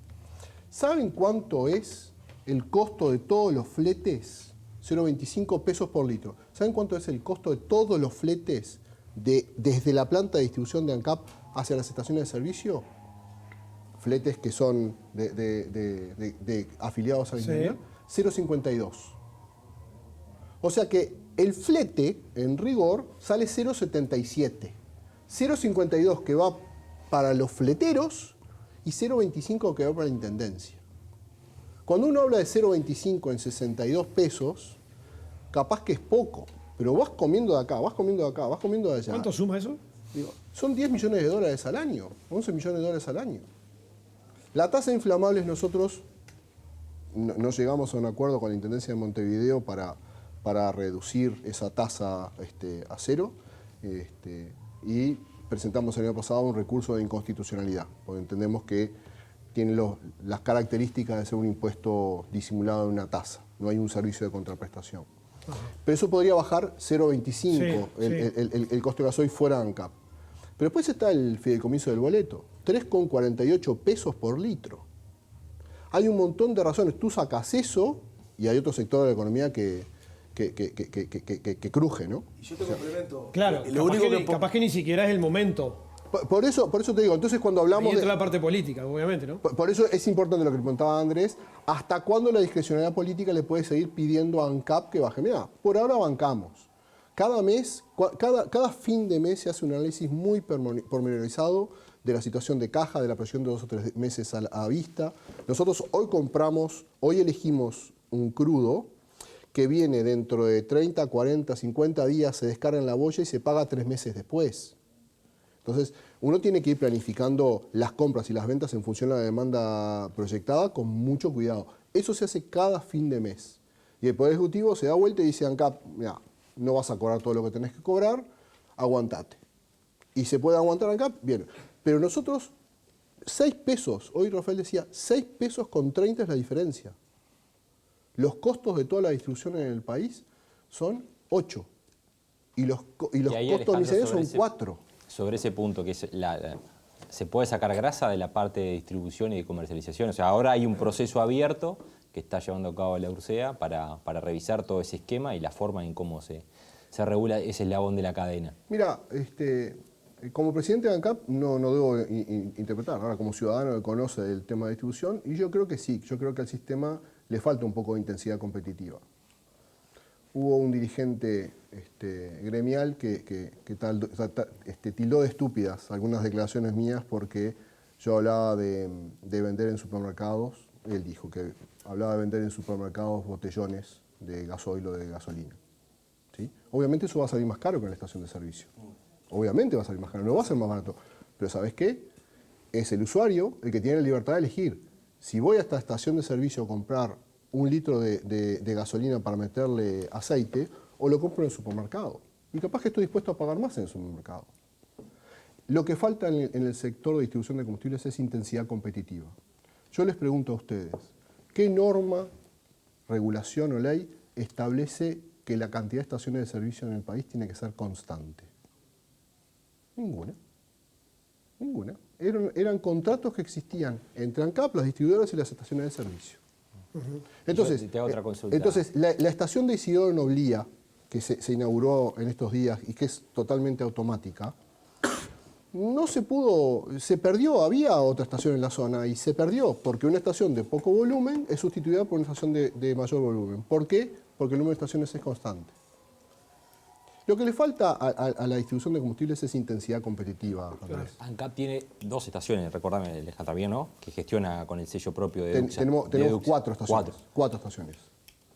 ¿Saben cuánto es el costo de todos los fletes? 0,25 pesos por litro. ¿Saben cuánto es el costo de todos los fletes desde la planta de distribución de ANCAP hacia las estaciones de servicio? Fletes que son de afiliados a la interior. 0,52. O sea que el flete, en rigor, sale 0,77. 0,52 que va para los fleteros y 0,25 que va para la intendencia. Cuando uno habla de 0,25 en 62 pesos, capaz que es poco, pero vas comiendo de acá, vas comiendo de acá, vas comiendo de allá. ¿Cuánto suma eso? Digo, son 10 millones de dólares al año, 11 millones de dólares al año. La tasa de inflamables nosotros no llegamos a un acuerdo con la Intendencia de Montevideo para reducir esa tasa a cero y presentamos el año pasado un recurso de inconstitucionalidad, porque entendemos que tiene las características de ser un impuesto disimulado en una tasa, no hay un servicio de contraprestación. Pero eso podría bajar 0,25 el costo de gasoil fuera de ANCAP. Pero después está el fideicomiso del boleto, 3,48 pesos por litro. Hay un montón de razones. Tú sacas eso y hay otro sector de la economía que cruje, ¿no? Y yo te complemento. Claro, capaz que ni siquiera es el momento. Por eso te digo, entonces cuando hablamos de la parte política, obviamente, ¿no? Por eso es importante lo que preguntaba Andrés, ¿hasta cuándo la discrecionalidad política le puede seguir pidiendo a ANCAP que baje? Mirá, por ahora bancamos. Cada mes, cada fin de mes se hace un análisis muy pormenorizado de la situación de caja, de la proyección de 2 o 3 meses a vista. Nosotros hoy elegimos un crudo que viene dentro de 30, 40, 50 días, se descarga en la boya y se paga 3 meses después. Entonces, uno tiene que ir planificando las compras y las ventas en función de la demanda proyectada con mucho cuidado. Eso se hace cada fin de mes. Y el Poder Ejecutivo se da vuelta y dice, ANCAP, mira, no vas a cobrar todo lo que tenés que cobrar, aguantate. Y se puede aguantar ANCAP, bien. Pero nosotros, 6 pesos, hoy Rafael decía, 6 pesos con 30 es la diferencia. Los costos de toda la distribución en el país son 8. Y los costos misceláneos son 4. Sobre ese punto, que es se puede sacar grasa de la parte de distribución y de comercialización. O sea, ahora hay un proceso abierto que está llevando a cabo la URSEA para revisar todo ese esquema y la forma en cómo se regula ese eslabón de la cadena. Mira, como presidente de ANCAP no debo interpretar. Ahora, como ciudadano que conoce el tema de distribución, y yo creo que sí, yo creo que al sistema le falta un poco de intensidad competitiva. Hubo un dirigente gremial que tildó de estúpidas algunas declaraciones mías porque yo hablaba de vender en supermercados. Él dijo que hablaba de vender en supermercados botellones de gasoil o de gasolina. ¿Sí? Obviamente eso va a salir más caro que en la estación de servicio. Obviamente va a salir más caro, no va a ser más barato. Pero ¿sabes qué? Es el usuario el que tiene la libertad de elegir. Si voy a esta estación de servicio a comprar 1 litro de gasolina para meterle aceite, o lo compro en el supermercado. Y capaz que estoy dispuesto a pagar más en el supermercado. Lo que falta en el sector de distribución de combustibles es intensidad competitiva. Yo les pregunto a ustedes, ¿qué norma, regulación o ley establece que la cantidad de estaciones de servicio en el país tiene que ser constante? Ninguna. Ninguna. Eran contratos que existían entre ANCAP, los distribuidores y las estaciones de servicio. Entonces, te hago otra consulta. La estación de Isidoro Noblía, que se inauguró en estos días y que es totalmente automática, no se pudo, se perdió, había otra estación en la zona y se perdió porque una estación de poco volumen es sustituida por una estación de mayor volumen. ¿Por qué? Porque el número de estaciones es constante. Lo que le falta a la distribución de combustibles es intensidad competitiva. ANCAP tiene 2 estaciones, recordame, Alejandra, bien, ¿no? Que gestiona con el sello propio de Duxa. Tenemos 4 estaciones. 4 estaciones.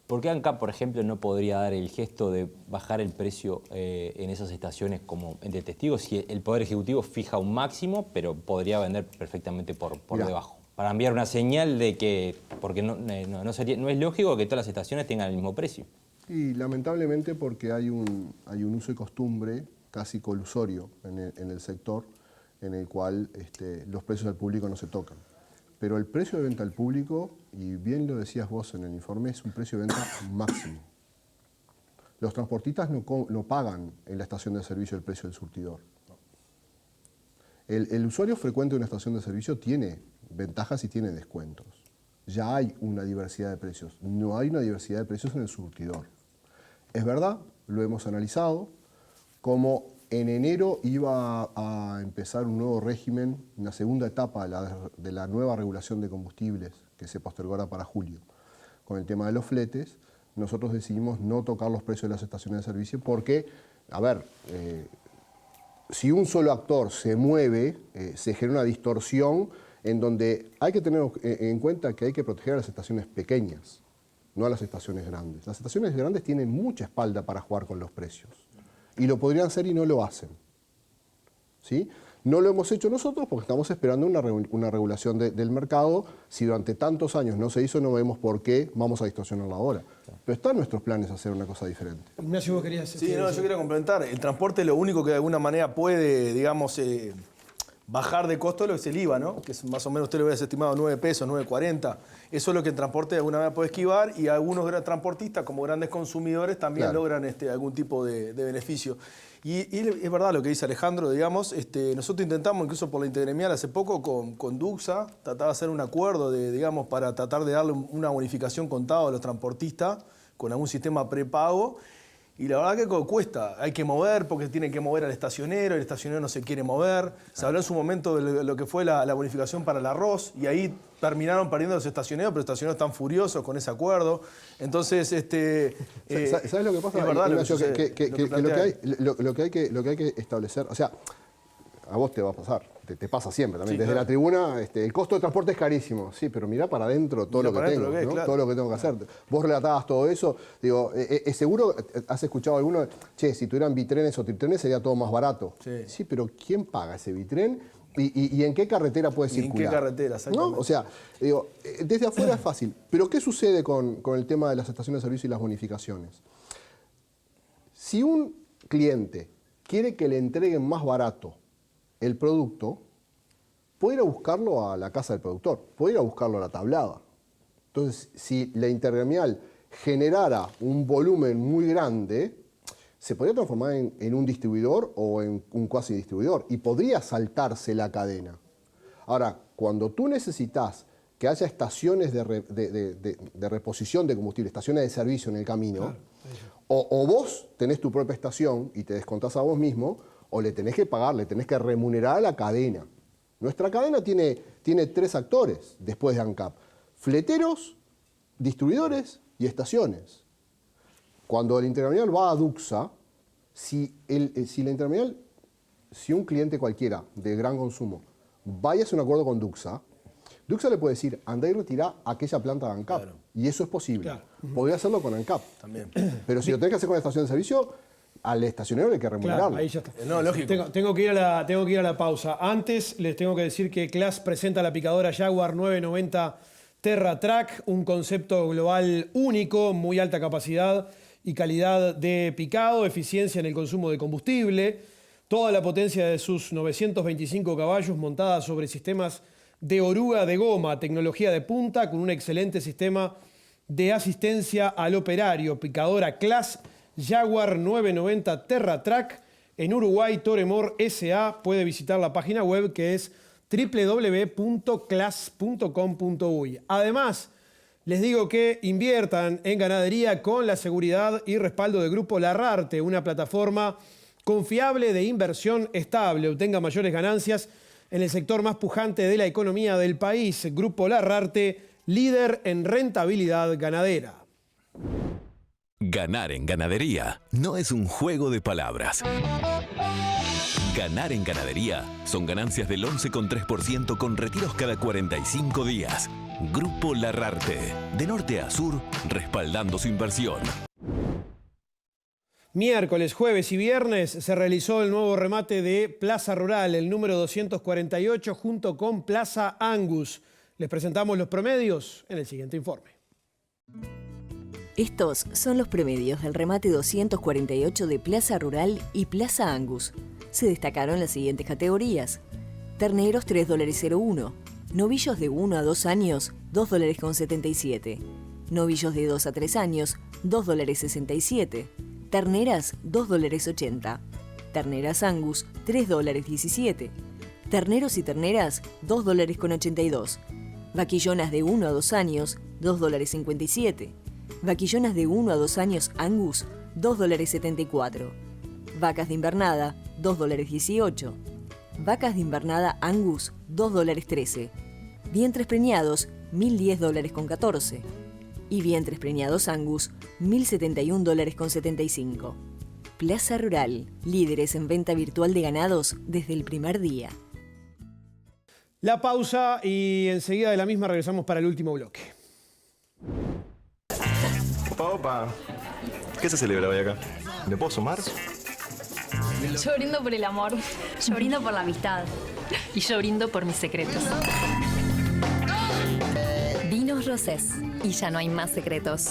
¿Por qué ANCAP, por ejemplo, no podría dar el gesto de bajar el precio en esas estaciones como entre testigos si el Poder Ejecutivo fija un máximo, pero podría vender perfectamente por debajo? Para enviar una señal de que, porque no es lógico que todas las estaciones tengan el mismo precio. Y lamentablemente porque hay un uso y costumbre casi colusorio en el sector en el cual los precios al público no se tocan. Pero el precio de venta al público, y bien lo decías vos en el informe, es un precio de venta máximo. Los transportistas no pagan en la estación de servicio el precio del surtidor. El usuario frecuente de una estación de servicio tiene ventajas y tiene descuentos. Ya hay una diversidad de precios. No hay una diversidad de precios en el surtidor. Es verdad, lo hemos analizado, como en enero iba a empezar un nuevo régimen, una segunda etapa de la nueva regulación de combustibles, que se postergó ahora para julio. Con el tema de los fletes, nosotros decidimos no tocar los precios de las estaciones de servicio porque, a ver, si un solo actor se mueve, se genera una distorsión en donde hay que tener en cuenta que hay que proteger a las estaciones pequeñas, no a las estaciones grandes. Las estaciones grandes tienen mucha espalda para jugar con los precios. Y lo podrían hacer y no lo hacen. ¿Sí? No lo hemos hecho nosotros porque estamos esperando una regulación del mercado. Si durante tantos años no se hizo, no vemos por qué vamos a distorsionarla ahora. Pero está en nuestros planes hacer una cosa diferente. Ignacio, vos querías... Sí, yo quería complementar. El transporte lo único que de alguna manera puede, digamos, bajar de costo es el IVA, ¿no? Que es más o menos, usted lo había estimado 9 pesos, 9.40. Eso es lo que el transporte de alguna manera puede esquivar y algunos transportistas, como grandes consumidores, también logran algún tipo de beneficio. Y es verdad lo que dice Alejandro, digamos, nosotros intentamos, incluso por la intergremial hace poco, con Duxa, tratar de hacer un acuerdo, digamos, para tratar de darle una bonificación contada a los transportistas con algún sistema prepago. Y la verdad que cuesta, hay que mover porque tienen que mover al estacionero, el estacionero no se quiere mover. Se habló en su momento de lo que fue la bonificación para el arroz y ahí terminaron perdiendo los estacioneros, pero los estacioneros están furiosos con ese acuerdo. Entonces, ¿sabes lo que pasa? Es verdad, Ignacio, lo que hay que establecer, o sea, a vos te va a pasar, te pasa siempre también. Sí, desde claro. la tribuna, el costo de transporte es carísimo. Sí, pero mirá para adentro todo lo que tengo, ¿no? Claro. Todo lo que tengo que hacer. Vos relatabas todo eso. Digo, seguro has escuchado alguno, che, si tuvieran bitrenes o triptrenes sería todo más barato. Sí, pero ¿quién paga ese bitren? ¿Y en qué carretera puede circular? ¿En qué carretera? ¿No? O sea, digo, desde afuera es fácil. Pero ¿qué sucede con el tema de las estaciones de servicio y las bonificaciones? Si un cliente quiere que le entreguen más barato el producto, puede ir a buscarlo a la casa del productor, puede ir a buscarlo a la tablada. Entonces, si la intergremial generara un volumen muy grande, se podría transformar en un distribuidor o en un cuasi distribuidor y podría saltarse la cadena. Ahora, cuando tú necesitas que haya estaciones de reposición de combustible, estaciones de servicio en el camino, claro, o vos tenés tu propia estación y te descontás a vos mismo, o le tenés que pagar, le tenés que remunerar a la cadena. Nuestra cadena tiene 3 actores después de ANCAP: fleteros, distribuidores y estaciones. Cuando el intergremial va a Duxa, si un cliente cualquiera de gran consumo vaya a hacer un acuerdo con Duxa, Duxa le puede decir, andá y retirá aquella planta de ANCAP. Claro. Y eso es posible. Claro. Podría hacerlo con ANCAP. También. Pero si lo tenés que hacer con la estación de servicio, al estacionero hay que remunerarlo. Claro, ahí ya está. No, lógico. Tengo que ir a la pausa. Antes les tengo que decir que CLAS presenta la picadora Jaguar 990 TerraTrack, un concepto global único, muy alta capacidad y calidad de picado, eficiencia en el consumo de combustible, toda la potencia de sus 925 caballos montada sobre sistemas de oruga de goma, tecnología de punta con un excelente sistema de asistencia al operario. Picadora CLAS Jaguar 990 TerraTrack en Uruguay, Toremor S.A. Puede visitar la página web que es www.clas.com.uy. Además, les digo que inviertan en ganadería con la seguridad y respaldo del Grupo Larrarte, una plataforma confiable de inversión estable. Obtenga mayores ganancias en el sector más pujante de la economía del país. Grupo Larrarte, líder en rentabilidad ganadera. Ganar en ganadería no es un juego de palabras. Ganar en ganadería son ganancias del 11,3% con retiros cada 45 días. Grupo Larrarte, de norte a sur, respaldando su inversión. Miércoles, jueves y viernes se realizó el nuevo remate de Plaza Rural, el número 248, junto con Plaza Angus. Les presentamos los promedios en el siguiente informe. Estos son los promedios del remate 248 de Plaza Rural y Plaza Angus. Se destacaron las siguientes categorías: terneros $3.01, novillos de 1 a 2 años $2.77, novillos de 2 a 3 años $2.67, terneras $2.80, terneras Angus $3.17, terneros y terneras $2.82, vaquillonas de 1 a 2 años $2.57, vaquillonas de 1 a 2 años Angus $2.74, vacas de invernada $2.18, vacas de invernada Angus $2.13, vientres preñados $1.010.14 y vientres preñados Angus $1.071.75. Plaza Rural, líderes en venta virtual de ganados desde el primer día. La pausa y enseguida de la misma regresamos para el último bloque. Opa, ¿qué se celebra hoy acá? ¿Me puedo sumar? Yo brindo por el amor. Yo brindo por la amistad. Y yo brindo por mis secretos. Vinos Rosés. Y ya no hay más secretos.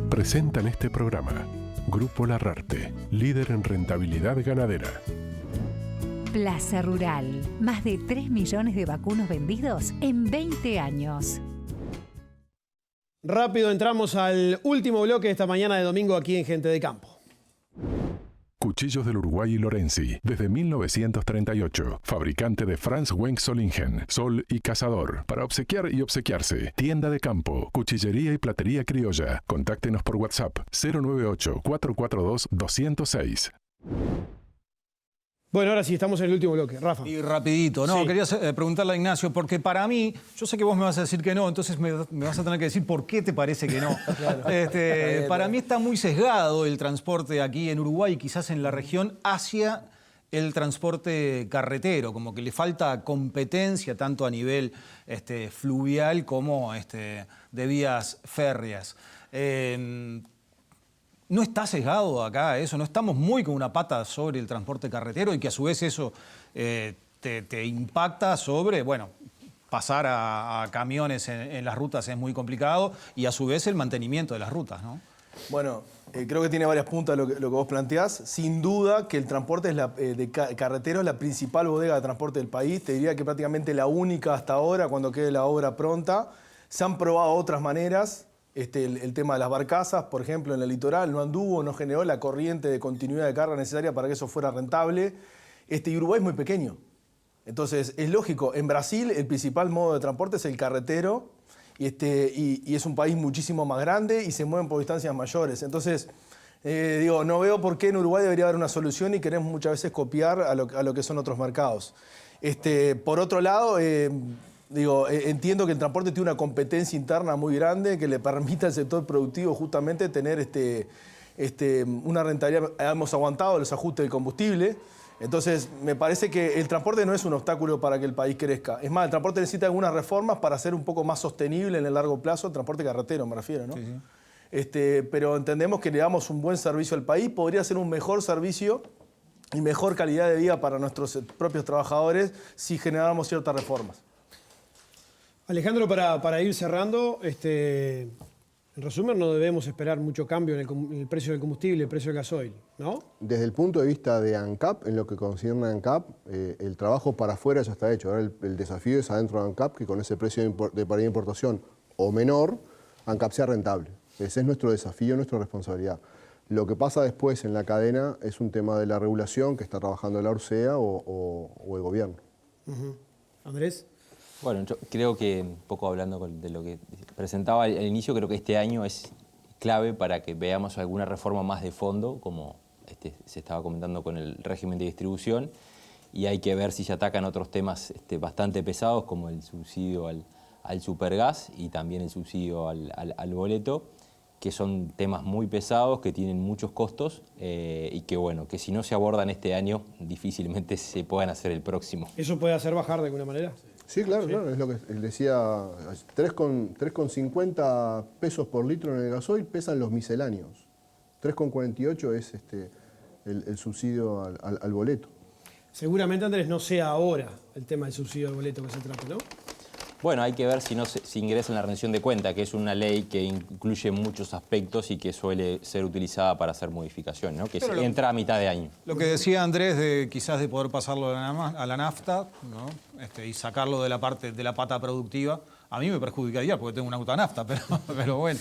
Presentan este programa Grupo Larrarte, líder en rentabilidad ganadera. Plaza Rural, más de 3 millones de vacunos vendidos en 20 años. Rápido entramos al último bloque de esta mañana de domingo aquí en Gente de Campo. Cuchillos del Uruguay y Lorenzi, desde 1938. Fabricante de Franz Wenck Solingen, Sol y Cazador. Para obsequiar y obsequiarse. Tienda de campo, cuchillería y platería criolla. Contáctenos por WhatsApp 098-442-206. Bueno, ahora sí, estamos en el último bloque. Rafa. Y rapidito, ¿no? Sí. Quería preguntarle a Ignacio, porque para mí, yo sé que vos me vas a decir que no, entonces me vas a tener que decir por qué te parece que no. Claro. Para mí está muy sesgado el transporte aquí en Uruguay y quizás en la región hacia el transporte carretero, como que le falta competencia tanto a nivel fluvial como de vías férreas. ¿No está sesgado acá eso? ¿No estamos muy con una pata sobre el transporte carretero y que a su vez eso te impacta sobre, bueno, pasar a camiones en las rutas es muy complicado y a su vez el mantenimiento de las rutas, ¿no? Bueno, creo que tiene varias puntas lo que vos planteás. Sin duda que el transporte carretero es la principal bodega de transporte del país. Te diría que prácticamente la única hasta ahora, cuando quede la obra pronta. Se han probado otras maneras. El tema de las barcazas, por ejemplo, en el litoral no anduvo, no generó la corriente de continuidad de carga necesaria para que eso fuera rentable. Y Uruguay es muy pequeño. Entonces, es lógico, en Brasil el principal modo de transporte es el carretero y es un país muchísimo más grande y se mueven por distancias mayores. Entonces, no veo por qué en Uruguay debería haber una solución y queremos muchas veces copiar a lo que son otros mercados. Por otro lado, entiendo que el transporte tiene una competencia interna muy grande que le permite al sector productivo justamente tener una rentabilidad. Hemos aguantado los ajustes del combustible. Entonces, me parece que el transporte no es un obstáculo para que el país crezca. Es más, el transporte necesita algunas reformas para ser un poco más sostenible en el largo plazo, el transporte carretero me refiero, ¿no? Sí, sí. Pero entendemos que le damos un buen servicio al país, podría ser un mejor servicio y mejor calidad de vida para nuestros propios trabajadores si generáramos ciertas reformas. Alejandro, para ir cerrando, en resumen, no debemos esperar mucho cambio en el precio del combustible, el precio del gasoil, ¿no? Desde el punto de vista de ANCAP, en lo que concierne a ANCAP, el trabajo para afuera ya está hecho. Ahora el desafío es adentro de ANCAP, que con ese precio de paridad de importación o menor, ANCAP sea rentable. Ese es nuestro desafío, nuestra responsabilidad. Lo que pasa después en la cadena es un tema de la regulación que está trabajando la Orsea o el gobierno. Andrés. Bueno, yo creo que, un poco hablando de lo que presentaba al inicio, creo que este año es clave para que veamos alguna reforma más de fondo, como se estaba comentando con el régimen de distribución, y hay que ver si se atacan otros temas bastante pesados, como el subsidio al supergas y también el subsidio al boleto, que son temas muy pesados, que tienen muchos costos y que, bueno, que si no se abordan este año, difícilmente se puedan hacer el próximo. ¿Eso puede hacer bajar de alguna manera? Sí, claro, claro, es lo que él decía, 3,50 pesos por litro en el gasoil pesan los misceláneos. 3,48 es el subsidio al boleto. Seguramente, Andrés, no sea ahora el tema del subsidio al boleto que se trata, ¿no? Bueno, hay que ver si ingresa en la rendición de cuenta, que es una ley que incluye muchos aspectos y que suele ser utilizada para hacer modificaciones, ¿no? Que entra a mitad de año. Lo que decía Andrés, quizás de poder pasarlo a la nafta, ¿no? Y sacarlo de la pata productiva, a mí me perjudicaría porque tengo un auto a nafta, pero bueno.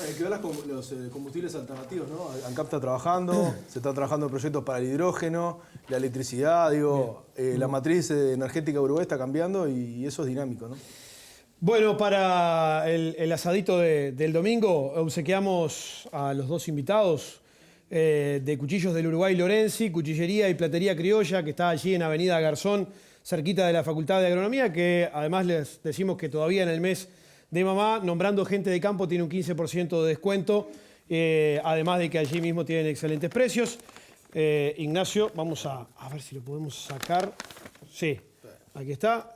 Hay que ver los combustibles alternativos, ¿no? ANCAP está trabajando, se está trabajando en proyectos para el hidrógeno, la electricidad, la matriz energética de Uruguay está cambiando y eso es dinámico, ¿no? Bueno, para el asadito del domingo, obsequiamos a los dos invitados de Cuchillos del Uruguay Lorenzi, Cuchillería y Platería Criolla, que está allí en Avenida Garzón, cerquita de la Facultad de Agronomía, que además les decimos que todavía en el mes de mamá, nombrando gente de campo, tiene un 15% de descuento, además de que allí mismo tienen excelentes precios. Ignacio, vamos a ver si lo podemos sacar. Sí, aquí está.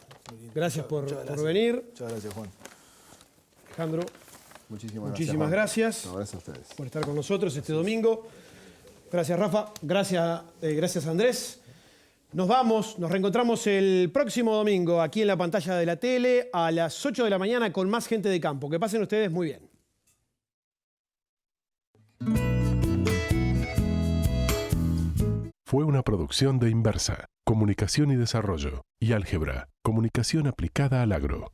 Gracias por venir. Muchas gracias, Juan. Alejandro, muchísimas gracias. No, gracias a ustedes por estar con nosotros este domingo. Gracias, Rafa. Gracias, Andrés. Nos vamos, nos reencontramos el próximo domingo aquí en la pantalla de la tele a las 8 de la mañana con más gente de campo. Que pasen ustedes muy bien. Fue una producción de Inversa, Comunicación y Desarrollo, y Álgebra, Comunicación aplicada al agro.